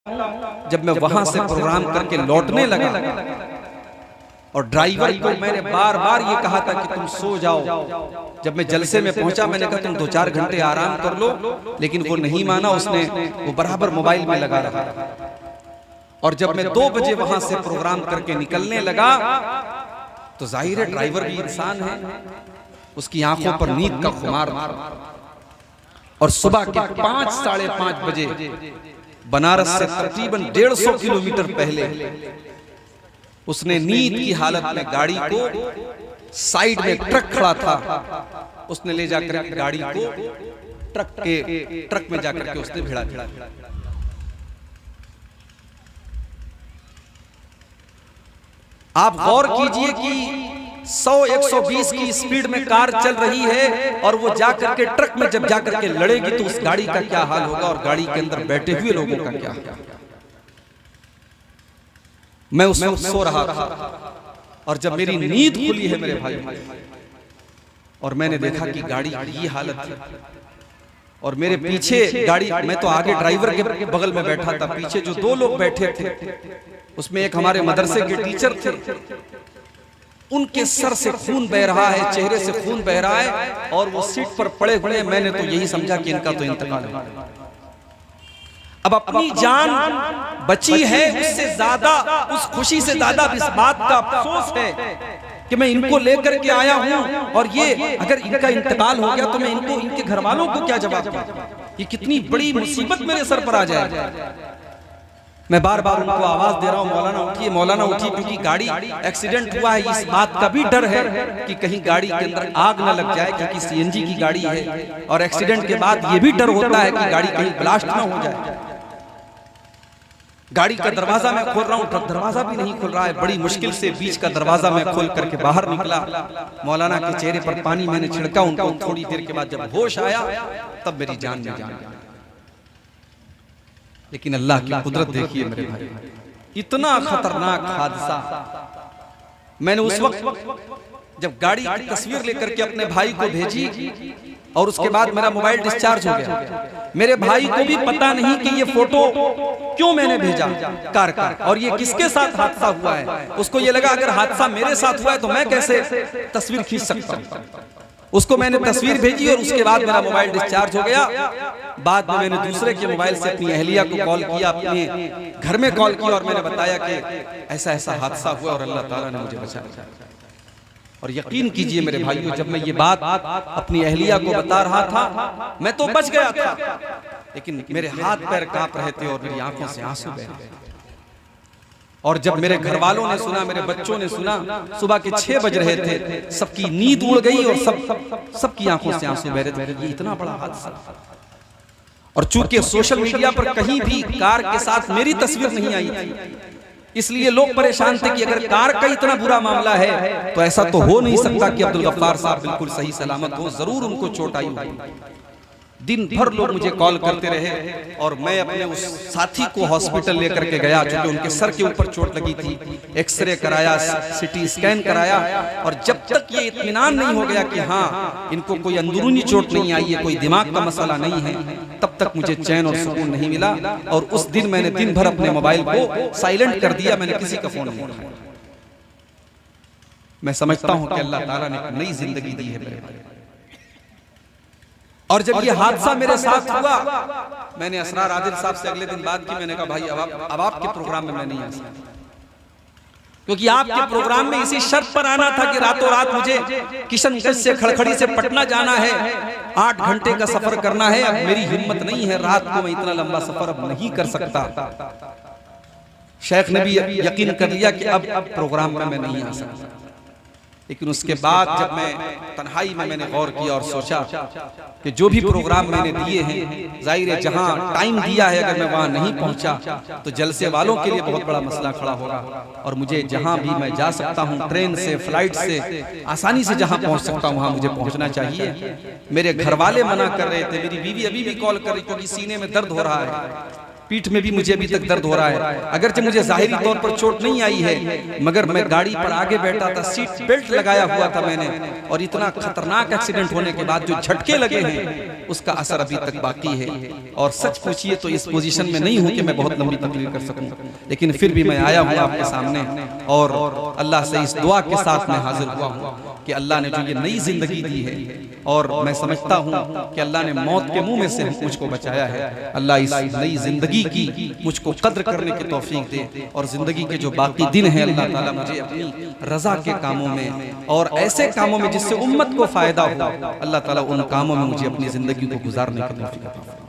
जब मैं वहां से प्रोग्राम करके लौटने लगा और ड्राइवर को मैंने बार बार ये कहा था कि तुम सो जाओ। जब मैं जलसे में पहुंचा मैंने कहा तुम 2-4 घंटे आराम कर लो, लेकिन वो नहीं माना। उसने वो बराबर मोबाइल में लगा रहा। और जब मैं 2 बजे वहां से प्रोग्राम करके निकलने लगा तो जाहिर है ड्राइवर भी इंसान है, उसकी आंखों पर नींद का खुमार था। और सुबह के 5-5:30 बजे बनारस से तकरीबन 150 किलोमीटर पहले उसने नींद की हालत में गाड़ी को, साइड में ट्रक खड़ा था, उसने ले जाकर गाड़ी को ट्रक में जाकर के उसने भिड़ा दिया। आप गौर कीजिए कि 100-120 की स्पीड में कार चल रही है और वो जाकर के ट्रक में जब जाकर के लड़ेगी तो उस गाड़ी का क्या हाल होगा और गाड़ी के अंदर बैठे हुए लोगों का क्या हाल। मैं उस वक्त सो रहा था और जब मेरी नींद खुली है मेरे भाई और मैंने देखा कि गाड़ी की हालत है और मेरे पीछे गाड़ी, मैं तो आगे ड्राइवर के बगल में बैठा था, पीछे जो 2 लोग बैठे थे उसमें एक हमारे मदरसे के टीचर थे। उनके सर से खून बह रहा है, चेहरे से खून बह रहा है और वो सीट पर पड़े हुए। मैंने तो यही समझा कि इनका तो इंतकाल है। अब अपनी जान बची है, उससे ज्यादा, उस खुशी से ज्यादा इस बात का अफसोस है कि मैं इनको लेकर के आया हूं और ये अगर इनका इंतकाल हो गया तो मैं इनको, इनके घर वालों को क्या जवाब दूं। ये कितनी बड़ी मुसीबत मेरे सर पर आ जाए। मैं बार बार उनको आवाज दे रहा हूं, मौलाना उठिए, मौलाना उठिए, क्योंकि गाड़ी एक्सीडेंट हुआ है। इस बात का भी डर है कि कहीं गाड़ी के अंदर आग न लग जाए, क्योंकि सीएनजी की गाड़ी है और एक्सीडेंट के बाद ये भी डर होता है कि गाड़ी कहीं ब्लास्ट ना हो जाए। गाड़ी का दरवाजा मैं खोल रहा हूँ, दरवाजा भी नहीं खुल रहा है। बड़ी मुश्किल से बीच का दरवाजा मैं खोल करके बाहर निकला। मौलाना के चेहरे पर पानी मैंने छिड़का उनको। थोड़ी देर के बाद जब होश आया तब मेरी जान में जान। लेकिन अल्लाह की कुदरत देखिए मेरे भाई, इतना खतरनाक हादसा। मैंने उस वक्त जब गाड़ी की तस्वीर लेकर के अपने भाई को भेजी और उसके बाद मेरा मोबाइल डिस्चार्ज हो गया। मेरे भाई को भी पता नहीं कि ये फोटो क्यों मैंने भेजा कार का और ये किसके साथ हादसा हुआ है। उसको ये लगा अगर हादसा मेरे साथ हुआ है तो मैं कैसे तस्वीर खींच सकता हूँ। उसको मैंने तस्वीर भेजी और उसके बाद मेरा मोबाइल डिस्चार्ज हो गया। बाद में मैंने दूसरे के मोबाइल से अपनी अहलिया को कॉल किया, अपने घर में कॉल किया और मैंने बताया कि ऐसा ऐसा हादसा हुआ और अल्लाह ताला ने मुझे बचाया। और यकीन कीजिए मेरे भाइयों, जब मैं ये बात अपनी अहलिया को बता रहा था मैं तो बच गया था, लेकिन मेरे हाथ पैर कांप रहे थे और मेरी आंखों से आंसू बह रहे थे। और जब मेरे घर वालों ने सुना, मेरे बच्चों ने सुना, सुबह के 6 बज रहे थे, सबकी नींद उड़ गई और सबकी आंखों से आंसू बह रहे थे। ये इतना बड़ा हादसा। और चूंकि सोशल मीडिया पर कहीं भी कार के साथ मेरी तस्वीर नहीं आई थी, इसलिए लोग परेशान थे कि अगर कार का इतना बुरा मामला है तो ऐसा तो हो नहीं सकता कि अब्दुल गफ्फार साहब बिल्कुल सही सलामत हो, जरूर उनको चोट आई होगी। दिन भर लोग मुझे कॉल करते रहे और मैं अपने उस साथी को हॉस्पिटल लेकर के गया, क्योंकि उनके सर के ऊपर चोट लगी थी। एक्सरे कराया, सिटी स्कैन कराया और जब तक ये इत्मीनान नहीं हो गया कि हाँ इनको कोई अंदरूनी चोट नहीं आई है, कोई दिमाग का मसला नहीं है, तब तक मुझे चैन और सुकून नहीं मिला। और उस दिन मैंने दिन भर अपने मोबाइल को साइलेंट कर दिया, मैंने किसी का फोन नहीं उठाया। मैं समझता हूं कि अल्लाह ताला ने एक नई जिंदगी दी है मेरे भाई। और जब ये हादसा मेरे साथ हुआ, मैंने असरार आदिल साहब से अगले दिन बात की। मैंने कहा भाई अब आपके प्रोग्राम में मैं नहीं आ सकता, क्योंकि आपके प्रोग्राम में इसी शर्त पर आना था कि रातों रात मुझे किशनगंज से खड़खड़ी से पटना जाना है, 8 घंटे का सफर करना है। अब मेरी हिम्मत नहीं है, रात को मैं इतना लंबा सफर अब नहीं कर सकता। शेख ने भी यकीन कर लिया कि अब प्रोग्राम में मैं नहीं आ सकता। लेकिन उसके बाद जब मैं तन्हाई में मैंने गौर किया और सोचा कि जो भी प्रोग्राम मैंने दिए हैं, जाहिर है जहां टाइम दिया है अगर मैं वहां नहीं पहुंचा तो जलसे वालों के लिए बहुत बड़ा मसला खड़ा होगा। और मुझे जहां भी मैं जा सकता हूं, ट्रेन से, फ्लाइट से, आसानी से जहां पहुंच सकता हूं वहां मुझे पहुंचना चाहिए। मेरे घर वाले मना कर रहे थे, मेरी बीवी अभी भी कॉल कर रही क्योंकि सीने में दर्द हो रहा है, पीठ में भी मुझे अभी तक दर्द हो रहा है। अगरचे मुझे जाहिरी तौर पर चोट नहीं आई है, मगर मैं गाड़ी पर आगे बैठा था, सीट बेल्ट लगाया हुआ था मैंने, और इतना खतरनाक एक्सीडेंट होने के बाद जो झटके लगे हैं उसका असर अभी तक बाकी है। और सच पूछिए तो इस पोजीशन में नहीं हूं कि मैं बहुत लंबी तकरीर कर सकूं, लेकिन फिर भी मैं आया हूं आपके सामने और अल्लाह से इस दुआ के साथ मैं हाजिर हुआ हूं कि अल्लाह ने जो ये नई जिंदगी दी है, और मैं समझता हूं कि अल्लाह ने मौत के मुंह में से मुझको बचाया है। अल्लाह इस नई जिंदगी की मुझको कद्र करने की तौफीक दे, और जिंदगी के जो बाकी दिन हैं अल्लाह ताला मुझे अपनी रजा के कामों में और ऐसे कामों में जिससे उम्मत को फायदा हो, अल्लाह ताला उन कामों में मुझे अपनी जिंदगी को गुजारने की तौफीक दे।